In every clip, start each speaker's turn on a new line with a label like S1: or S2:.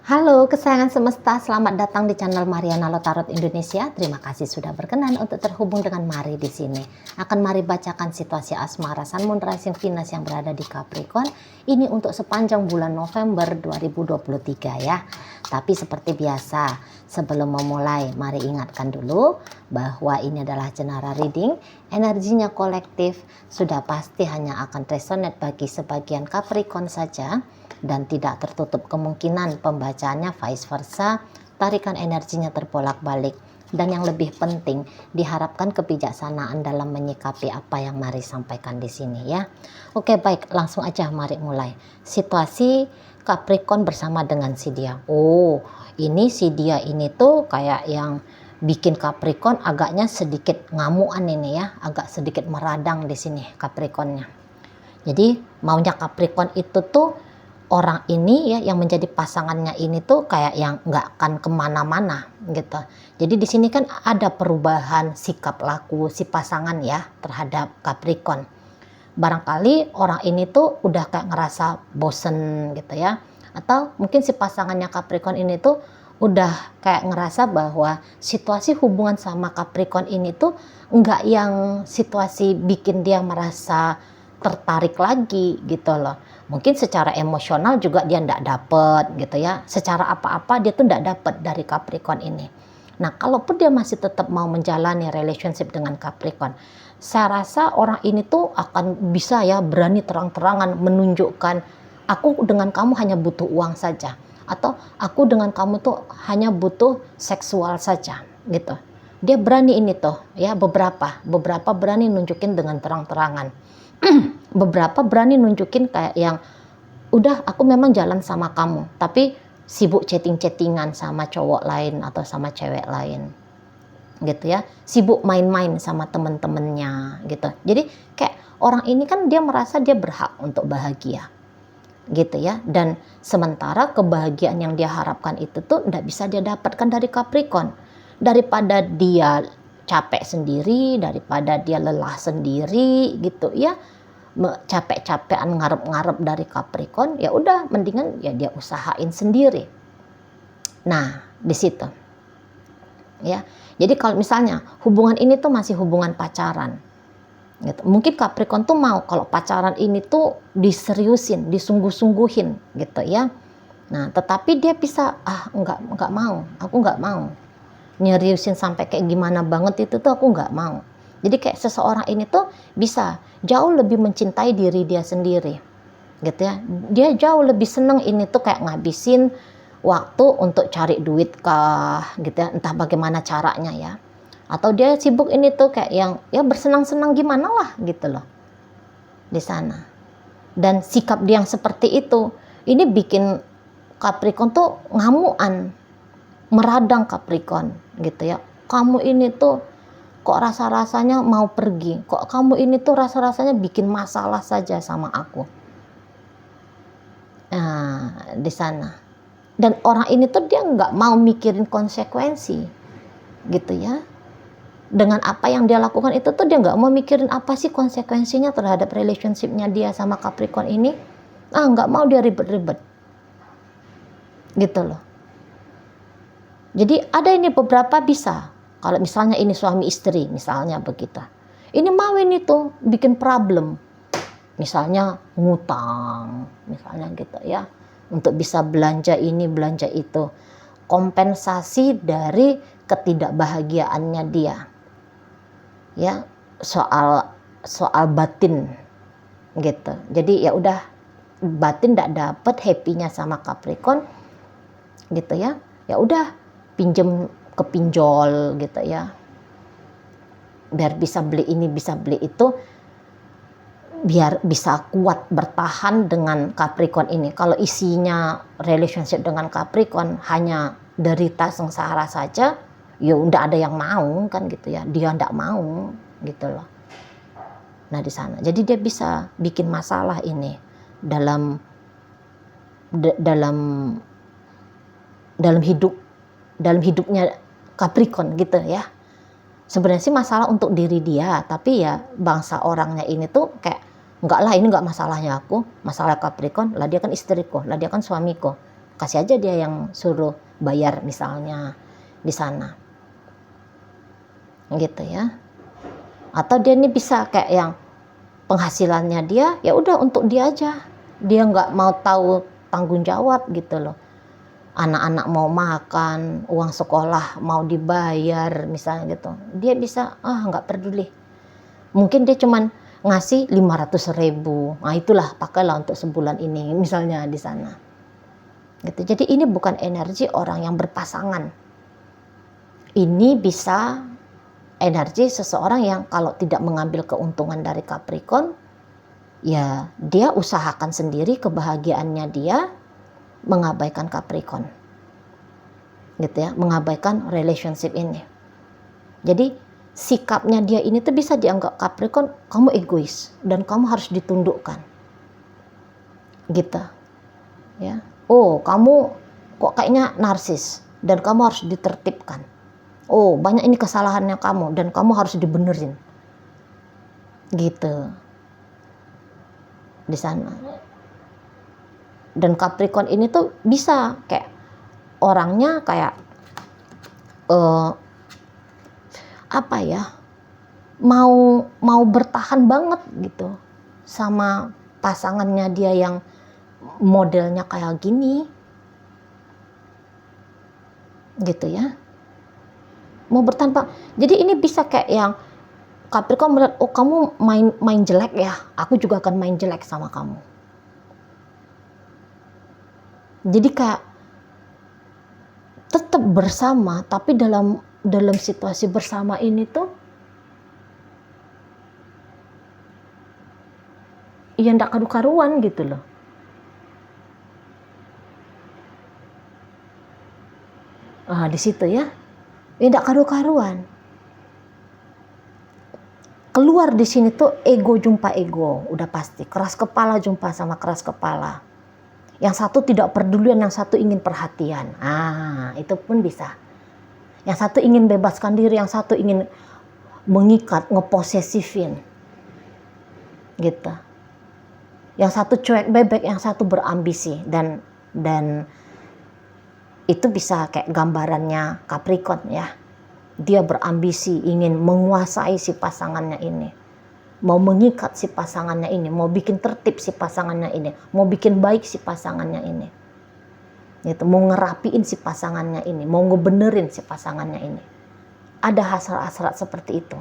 S1: Halo kesayangan semesta, selamat datang di channel Mariana Lotarot Indonesia. Terima kasih sudah berkenan untuk terhubung dengan Mari di sini. Akan Mari bacakan situasi asmara Sun Moon Rising Venus yang berada di Capricorn. Ini untuk sepanjang bulan November 2023 ya. Tapi seperti biasa, sebelum memulai, mari ingatkan dulu bahwa ini adalah general reading. Energinya kolektif sudah pasti hanya akan resonate bagi sebagian Capricorn saja. Dan tidak tertutup kemungkinan pembacaannya vice versa, tarikan energinya terbolak-balik. Dan yang lebih penting, diharapkan kebijaksanaan dalam menyikapi apa yang Mari sampaikan di sini ya. Oke baik, langsung aja mari mulai. Situasi Capricorn bersama dengan si dia. Oh, ini si dia ini tuh kayak yang bikin Capricorn agaknya sedikit ngamuan ini ya, agak sedikit meradang di sini Capricornnya. Jadi maunya Capricorn itu tuh orang ini ya yang menjadi pasangannya ini tuh kayak yang nggak akan kemana-mana gitu. Jadi di sini kan ada perubahan sikap laku si pasangan ya terhadap Capricorn. Barangkali orang ini tuh udah kayak ngerasa bosen gitu ya. Atau mungkin si pasangannya Capricorn ini tuh udah kayak ngerasa bahwa situasi hubungan sama Capricorn ini tuh nggak yang situasi bikin dia merasa tertarik lagi gitu loh. Mungkin secara emosional juga dia ndak dapet gitu ya. Secara apa-apa dia tuh ndak dapet dari Capricorn ini. Nah, kalaupun dia masih tetap mau menjalani relationship dengan Capricorn, saya rasa orang ini tuh akan bisa ya berani terang-terangan menunjukkan aku dengan kamu hanya butuh uang saja. Atau aku dengan kamu tuh hanya butuh seksual saja gitu. Dia berani ini tuh ya, beberapa berani nunjukin dengan terang-terangan. Beberapa berani nunjukin kayak yang udah aku memang jalan sama kamu tapi sibuk chatting-chattingan sama cowok lain atau sama cewek lain gitu ya, sibuk main-main sama temen-temennya gitu. Jadi kayak orang ini kan dia merasa dia berhak untuk bahagia gitu ya, dan sementara kebahagiaan yang dia harapkan itu tuh nggak bisa dia dapatkan dari Capricorn. Daripada dia capek sendiri, daripada dia lelah sendiri gitu ya, capek-capekan ngarep-ngarep dari Capricorn, ya udah mendingan ya dia usahain sendiri. Nah di situ ya, jadi kalau misalnya hubungan ini tuh masih hubungan pacaran gitu, mungkin Capricorn tuh mau kalau pacaran ini tuh diseriusin, disungguh-sungguhin gitu ya. Nah tetapi dia bisa nggak mau, aku nggak mau nyeriusin sampai kayak gimana banget itu tuh aku nggak mau. Jadi kayak seseorang ini tuh bisa jauh lebih mencintai diri dia sendiri gitu ya. Dia jauh lebih seneng ini tuh kayak ngabisin waktu untuk cari duit kah gitu ya, entah bagaimana caranya ya. Atau dia sibuk ini tuh kayak yang ya bersenang-senang gimana lah gitu loh di sana. Dan sikap dia yang seperti itu ini bikin Capricorn tuh ngamuan, meradang Capricorn gitu ya. Kamu ini tuh kok rasa-rasanya mau pergi, kok kamu ini tuh rasa-rasanya bikin masalah saja sama aku. Nah di sana. Dan orang ini tuh dia nggak mau mikirin konsekuensi gitu ya. Dengan apa yang dia lakukan itu tuh dia nggak mau mikirin apa sih konsekuensinya terhadap relationshipnya dia sama Capricorn ini. Nggak mau dia ribet-ribet gitu loh. Jadi ada ini beberapa bisa, kalau misalnya ini suami istri misalnya begitu, ini mau ini tuh bikin problem, misalnya ngutang misalnya gitu ya, untuk bisa belanja ini belanja itu, kompensasi dari ketidakbahagiaannya dia ya, soal batin gitu. Jadi ya udah batin tidak dapet happy-nya sama Capricorn gitu ya, ya udah pinjem ke pinjol gitu ya, biar bisa beli ini bisa beli itu, biar bisa kuat bertahan dengan Capricorn ini. Kalau isinya relationship dengan Capricorn hanya derita sengsara saja, ya udah ada yang mau kan gitu ya, dia ndak mau gitu loh. Nah di sana jadi dia bisa bikin masalah ini dalam hidupnya Capricorn gitu ya. Sebenarnya sih masalah untuk diri dia, tapi ya bangsa orangnya ini tuh kayak enggak lah, ini enggak masalahnya aku, masalah Capricorn lah, dia kan istriku, lah dia kan suamiku kasih aja dia yang suruh bayar misalnya di sana, gitu ya. Atau dia ini bisa kayak yang penghasilannya dia ya udah untuk dia aja, dia nggak mau tahu tanggung jawab gitu loh. Anak-anak mau makan, uang sekolah mau dibayar misalnya gitu, dia bisa nggak peduli. Mungkin dia cuman ngasih 500.000, nah itulah pakailah untuk sebulan ini misalnya di sana gitu. Jadi ini bukan energi orang yang berpasangan, ini bisa energi seseorang yang kalau tidak mengambil keuntungan dari Capricorn, ya dia usahakan sendiri kebahagiaannya dia, mengabaikan Capricorn, gitu ya, mengabaikan relationship ini. Jadi sikapnya dia ini tuh bisa dianggap Capricorn, kamu egois dan kamu harus ditundukkan, gitu ya. Oh kamu kok kayaknya narsis dan kamu harus ditertibkan. Oh banyak ini kesalahannya kamu dan kamu harus dibenerin, gitu di sana. Dan Capricorn ini tuh bisa kayak orangnya kayak apa ya, mau bertahan banget gitu sama pasangannya dia yang modelnya kayak gini, gitu ya, mau bertahan. Jadi ini bisa kayak yang Capricorn melihat, oh kamu main jelek ya, aku juga akan main jelek sama kamu. Jadi kayak tetap bersama, tapi dalam situasi bersama ini tuh ya ndak karu-karuan gitu loh. Di situ ya ndak karu-karuan. Keluar di sini tuh ego jumpa ego, udah pasti. Keras kepala jumpa sama keras kepala. Yang satu tidak pedulian, yang satu ingin perhatian. Itu pun bisa. Yang satu ingin bebaskan diri, yang satu ingin mengikat, ngeposesifin, gitu. Yang satu cuek bebek, yang satu berambisi, dan itu bisa kayak gambarannya Capricorn ya. Dia berambisi, ingin menguasai si pasangannya ini, mau mengikat si pasangannya ini, mau bikin tertib si pasangannya ini, mau bikin baik si pasangannya ini, gitu, mau ngerapiin si pasangannya ini, mau ngebenerin si pasangannya ini. Ada hasrat-hasrat seperti itu.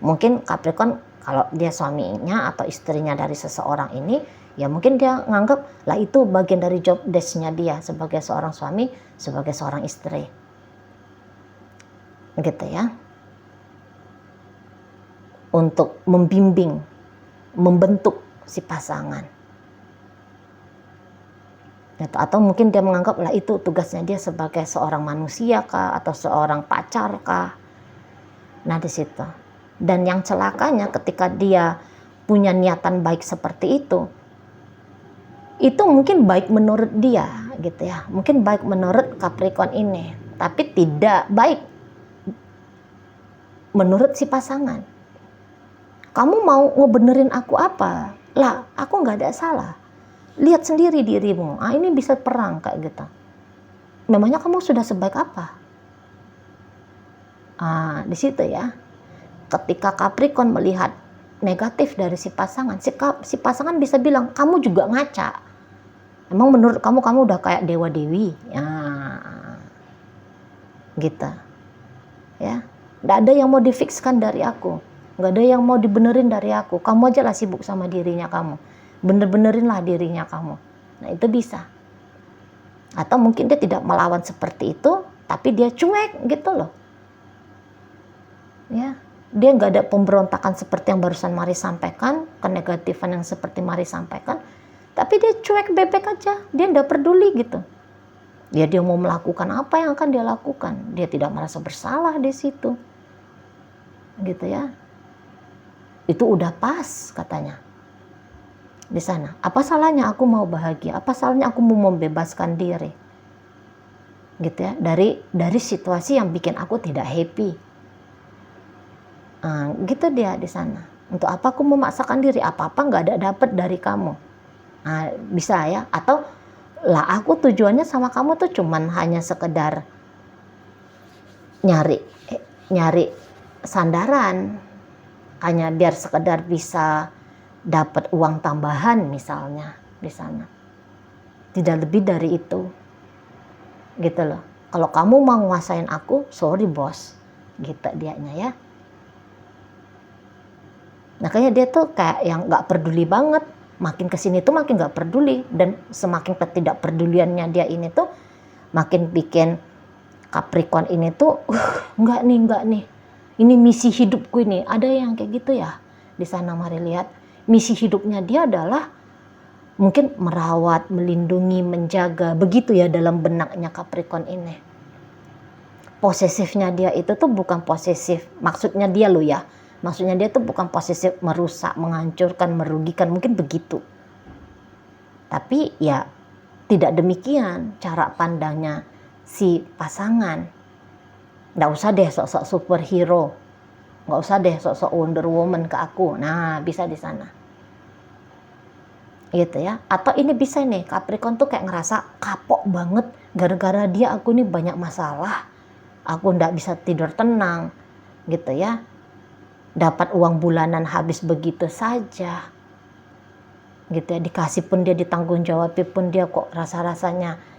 S1: Mungkin Capricorn kalau dia suaminya atau istrinya dari seseorang ini, ya mungkin dia nganggap lah itu bagian dari job desk-nya dia sebagai seorang suami, sebagai seorang istri, gitu ya, untuk membimbing, membentuk si pasangan. Atau mungkin dia menganggap lah itu tugasnya dia sebagai seorang manusia kah, atau seorang pacar kah. Nah di situ. Dan yang celakanya ketika dia punya niatan baik seperti itu mungkin baik menurut dia gitu ya. Mungkin baik menurut Capricorn ini, tapi tidak baik menurut si pasangan. Kamu mau ngebenerin aku apa? Lah, aku nggak ada salah. Lihat sendiri dirimu. Ini bisa perang kayak gitu. Memangnya kamu sudah sebaik apa? Di situ ya. Ketika Capricorn melihat negatif dari si pasangan, si pasangan bisa bilang, kamu juga ngaca. Emang menurut kamu udah kayak dewa dewi? Gitu. Ya. Nggak ada yang mau difikskan dari aku. Nggak ada yang mau dibenerin dari aku. Kamu aja lah sibuk sama dirinya kamu. Bener-benerin lah dirinya kamu. Nah itu bisa. Atau mungkin dia tidak melawan seperti itu, tapi dia cuek gitu loh. Ya, dia nggak ada pemberontakan seperti yang barusan Mari sampaikan, kenegatifan yang seperti Mari sampaikan, tapi dia cuek bebek aja. Dia nggak peduli gitu. Dia mau melakukan apa yang akan dia lakukan. Dia tidak merasa bersalah di situ. Gitu ya. Itu udah pas katanya. Di sana. Apa salahnya aku mau bahagia? Apa salahnya aku mau membebaskan diri? Gitu ya. Dari situasi yang bikin aku tidak happy. Gitu dia di sana. Untuk apa aku memaksakan diri? Apa-apa nggak ada dapat dari kamu. Bisa ya. Atau Lah aku tujuannya sama kamu tuh cuman hanya sekedar nyari sandaran, hanya biar sekedar bisa dapat uang tambahan misalnya di sana. Tidak lebih dari itu. Gitu loh. Kalau kamu mau nguasain aku, sorry bos. Gitu dianya ya. Nah kayaknya dia tuh kayak yang gak peduli banget. Makin kesini tuh makin gak peduli. Dan semakin ketidakpeduliannya dia ini tuh makin bikin Capricorn ini tuh enggak nih. Ini misi hidupku ini. Ada yang kayak gitu ya di sana. Mari lihat. Misi hidupnya dia adalah mungkin merawat, melindungi, menjaga. Begitu ya dalam benaknya Capricorn ini. Posesifnya dia itu tuh bukan posesif. Maksudnya dia loh ya. Maksudnya dia tuh bukan posesif merusak, menghancurkan, merugikan. Mungkin begitu. Tapi ya tidak demikian cara pandangnya si pasangan. Nggak usah deh sok-sok superhero, nggak usah deh sok-sok Wonder Woman ke aku. Nah bisa di sana, gitu ya. Atau ini bisa nih Capricorn tuh kayak ngerasa kapok banget gara-gara dia aku nih banyak masalah, aku nggak bisa tidur tenang, gitu ya. Dapat uang bulanan habis begitu saja, gitu ya. Dikasih pun dia, ditanggung jawab pun dia kok rasa-rasanya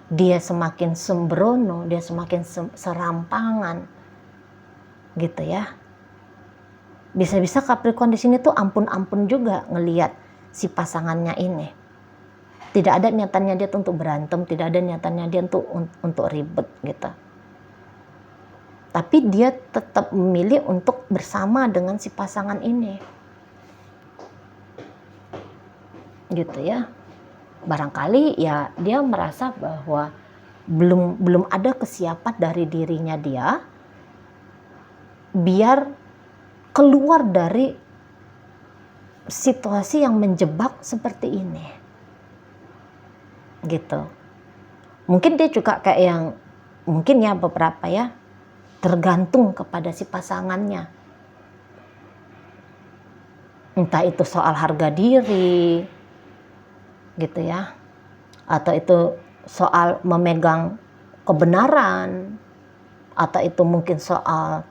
S1: dia semakin sembrono, dia semakin serampangan, gitu ya. Bisa-bisa Capricorn di sini tuh ampun-ampun juga ngelihat si pasangannya ini. Tidak ada niatannya dia tuh untuk berantem, tidak ada niatannya dia untuk ribet gitu. Tapi dia tetap memilih untuk bersama dengan si pasangan ini, gitu ya. Barangkali ya dia merasa bahwa belum ada kesiapan dari dirinya dia biar keluar dari situasi yang menjebak seperti ini, gitu. Mungkin dia juga kayak yang mungkin ya beberapa ya tergantung kepada si pasangannya, entah itu soal harga diri, gitu ya, atau itu soal memegang kebenaran, atau itu mungkin soal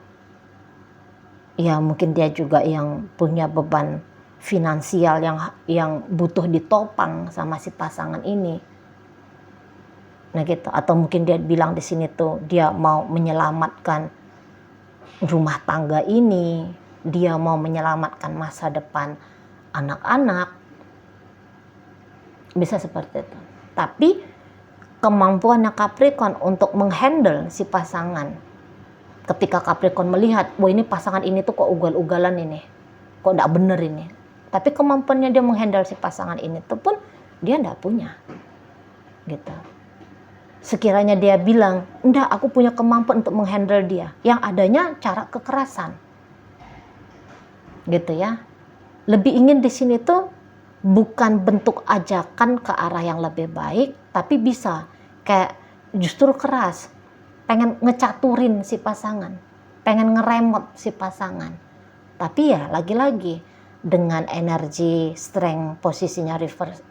S1: ya mungkin dia juga yang punya beban finansial yang butuh ditopang sama si pasangan ini. Nah gitu, atau mungkin dia bilang di sini tuh dia mau menyelamatkan rumah tangga ini, dia mau menyelamatkan masa depan anak-anak. Bisa seperti itu. Tapi kemampuannya Capricorn untuk menghandle si pasangan, ketika Capricorn melihat, wah ini pasangan ini tuh kok ugal-ugalan ini, kok gak bener ini. Tapi kemampuannya dia menghandle si pasangan ini tuh pun dia gak punya, gitu. Sekiranya dia bilang, enggak aku punya kemampuan untuk menghandle dia, yang adanya cara kekerasan, gitu ya. Lebih ingin di sini tuh bukan bentuk ajakan ke arah yang lebih baik, tapi bisa kayak justru keras, pengen ngecaturin si pasangan, pengen ngeremot si pasangan. Tapi ya lagi-lagi dengan energi strength posisinya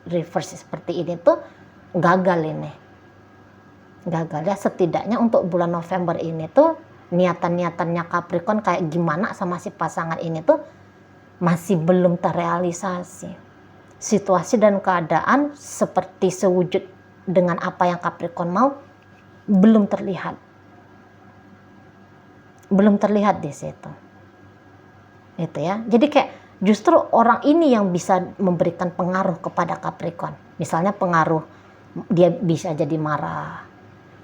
S1: reverse seperti ini tuh gagal ini. Gagal ya, setidaknya untuk bulan November ini tuh niatan-niatannya Capricorn kayak gimana sama si pasangan ini tuh masih belum terrealisasi. Situasi dan keadaan seperti sewujud dengan apa yang Capricorn mau belum terlihat. Belum terlihat di situ. Gitu ya. Jadi kayak justru orang ini yang bisa memberikan pengaruh kepada Capricorn. Misalnya pengaruh, dia bisa jadi marah,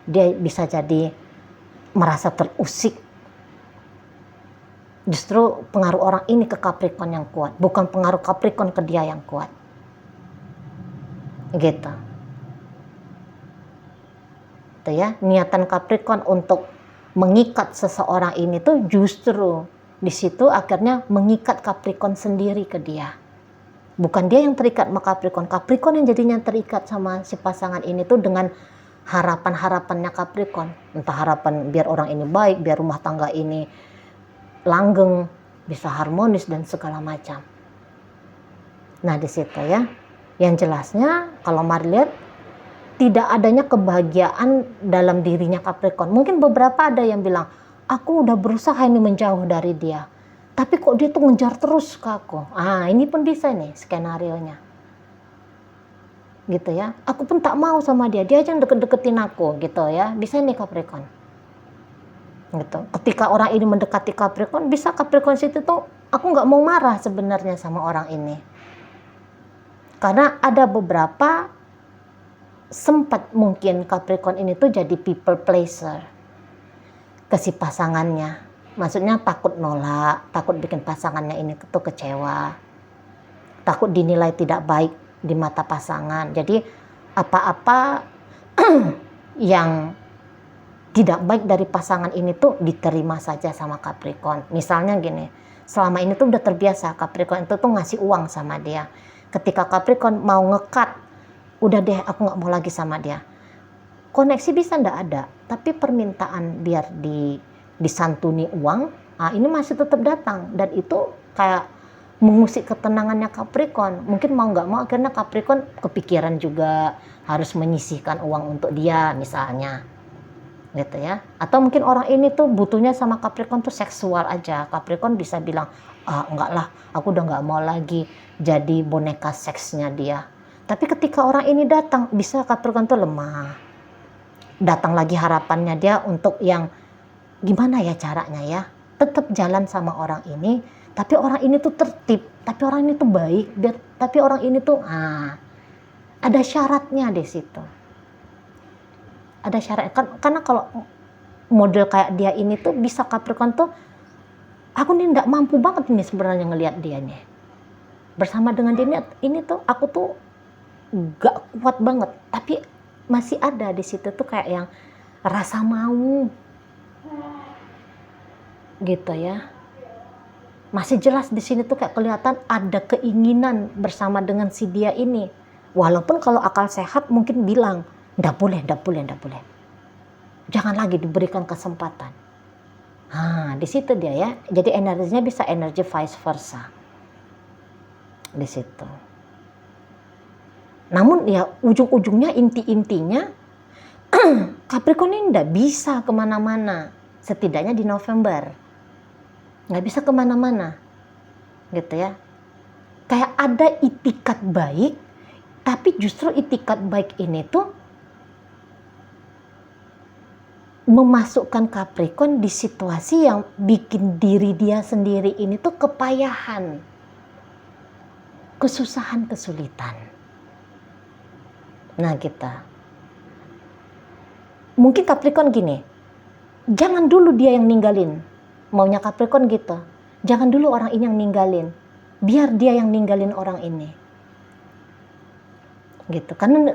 S1: dia bisa jadi merasa terusik. Justru pengaruh orang ini ke Capricorn yang kuat, bukan pengaruh Capricorn ke dia yang kuat. Gitu. Itu ya, niatan Capricorn untuk mengikat seseorang ini tuh justru di situ akhirnya mengikat Capricorn sendiri ke dia. Bukan dia yang terikat sama Capricorn, Capricorn yang jadinya terikat sama si pasangan ini tuh dengan harapan-harapannya Capricorn. Entah harapan biar orang ini baik, biar rumah tangga ini langgeng, bisa harmonis dan segala macam. Nah di situ ya, yang jelasnya kalau mari lihat tidak adanya kebahagiaan dalam dirinya Capricorn. Mungkin beberapa ada yang bilang, aku udah berusaha ini menjauh dari dia, tapi kok dia tuh ngejar terus ke aku. Ini pun bisa nih skenarionya. Gitu ya. Aku pun tak mau sama dia, dia aja yang deket-deketin aku gitu ya. Bisa nih Capricorn. Gitu. Ketika orang ini mendekati Capricorn, bisa Capricorn situ tuh aku nggak mau marah sebenarnya sama orang ini. Karena ada beberapa sempat mungkin Capricorn ini tuh jadi people pleaser ke si pasangannya. Maksudnya takut nolak, takut bikin pasangannya ini tuh kecewa, takut dinilai tidak baik di mata pasangan. Jadi apa-apa yang tidak baik dari pasangan ini tuh diterima saja sama Capricorn. Misalnya gini, selama ini tuh udah terbiasa Capricorn itu tuh ngasih uang sama dia. Ketika Capricorn mau nge-cut, udah deh aku nggak mau lagi sama dia, koneksi bisa ndak ada, tapi permintaan biar disantuni uang, ini masih tetap datang, dan itu kayak mengusik ketenangannya Capricorn. Mungkin mau nggak mau akhirnya Capricorn kepikiran juga harus menyisihkan uang untuk dia misalnya, gitu ya. Atau mungkin orang ini tuh butuhnya sama Capricorn tuh seksual aja. Capricorn bisa bilang, enggak lah, aku udah nggak mau lagi jadi boneka seksnya dia. Tapi ketika orang ini datang, bisa Capricorn tuh lemah. Datang lagi harapannya dia untuk yang gimana ya caranya ya, tetap jalan sama orang ini, tapi orang ini tuh tertib, tapi orang ini tuh baik, tapi orang ini tuh ada syaratnya di situ. Ada syarat, karena kalau model kayak dia ini tuh bisa Capricorn tuh, aku nih nggak mampu banget ini sebenarnya ngelihat dia nih. Bersama dengan dia ini tuh aku tuh gak kuat banget, tapi masih ada di situ tuh kayak yang rasa mau gitu ya. Masih jelas di sini tuh kayak kelihatan ada keinginan bersama dengan si dia ini. Walaupun kalau akal sehat mungkin bilang, ndak boleh. Jangan lagi diberikan kesempatan. Di situ dia ya. Jadi energinya bisa energi vice versa. Di situ. Namun ya ujung-ujungnya inti-intinya Capricorn ini nggak bisa kemana-mana, setidaknya di November nggak bisa kemana-mana gitu ya. Kayak ada itikat baik, tapi justru itikat baik ini tuh memasukkan Capricorn di situasi yang bikin diri dia sendiri ini tuh kepayahan, kesusahan, kesulitan. Nah kita mungkin Capricorn gini, jangan dulu dia yang ninggalin, maunya Capricorn gitu, jangan dulu orang ini yang ninggalin, biar dia yang ninggalin orang ini gitu. Karena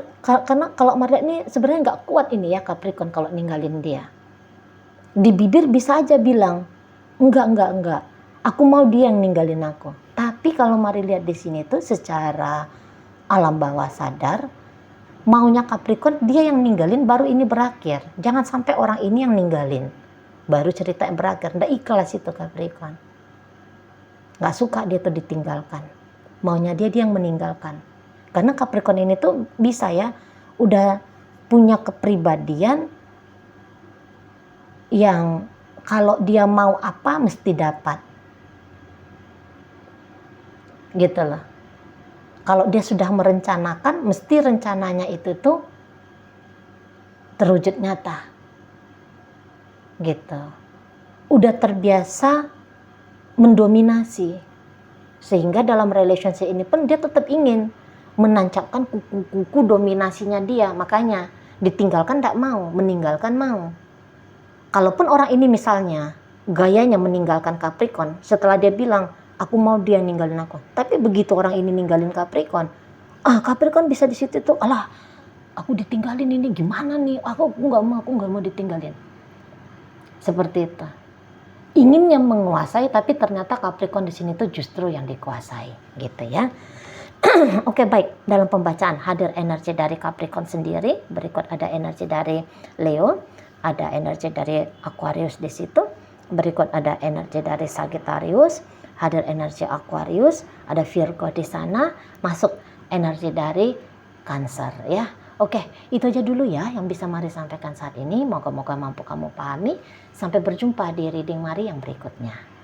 S1: kalau Maria ini sebenarnya nggak kuat ini ya Capricorn kalau ninggalin dia. Di bibir bisa aja bilang enggak, aku mau dia yang ninggalin aku. Tapi kalau Maria lihat di sini tuh secara alam bawah sadar, maunya Capricorn dia yang ninggalin baru ini berakhir. Jangan sampai orang ini yang ninggalin baru cerita yang berakhir. Nggak ikhlas itu Capricorn. Nggak suka dia tuh ditinggalkan. Maunya dia yang meninggalkan. Karena Capricorn ini tuh bisa ya, udah punya kepribadian yang kalau dia mau apa mesti dapat. Gitu loh. Kalau dia sudah merencanakan, mesti rencananya itu tuh terwujud nyata. Gitu. Udah terbiasa mendominasi. Sehingga dalam relationship ini pun dia tetap ingin menancapkan kuku-kuku dominasinya dia. Makanya ditinggalkan tidak mau, meninggalkan mau. Kalaupun orang ini misalnya gayanya meninggalkan Capricorn, setelah dia bilang, aku mau dia ninggalin aku. Tapi begitu orang ini ninggalin Capricorn, Capricorn bisa di situ tuh, alah, aku ditinggalin ini gimana nih? Aku nggak mau ditinggalin. Seperti itu. Inginnya menguasai, tapi ternyata Capricorn di sini tuh justru yang dikuasai, gitu ya. Oke, baik. Dalam pembacaan hadir energi dari Capricorn sendiri. Berikut ada energi dari Leo, ada energi dari Aquarius di situ. Berikut ada energi dari Sagittarius, hadir energi Aquarius, ada Virgo di sana, masuk energi dari Cancer ya. Oke, itu aja dulu ya yang bisa Mari sampaikan saat ini. Moga-moga mampu kamu pahami. Sampai berjumpa di reading Mari yang berikutnya.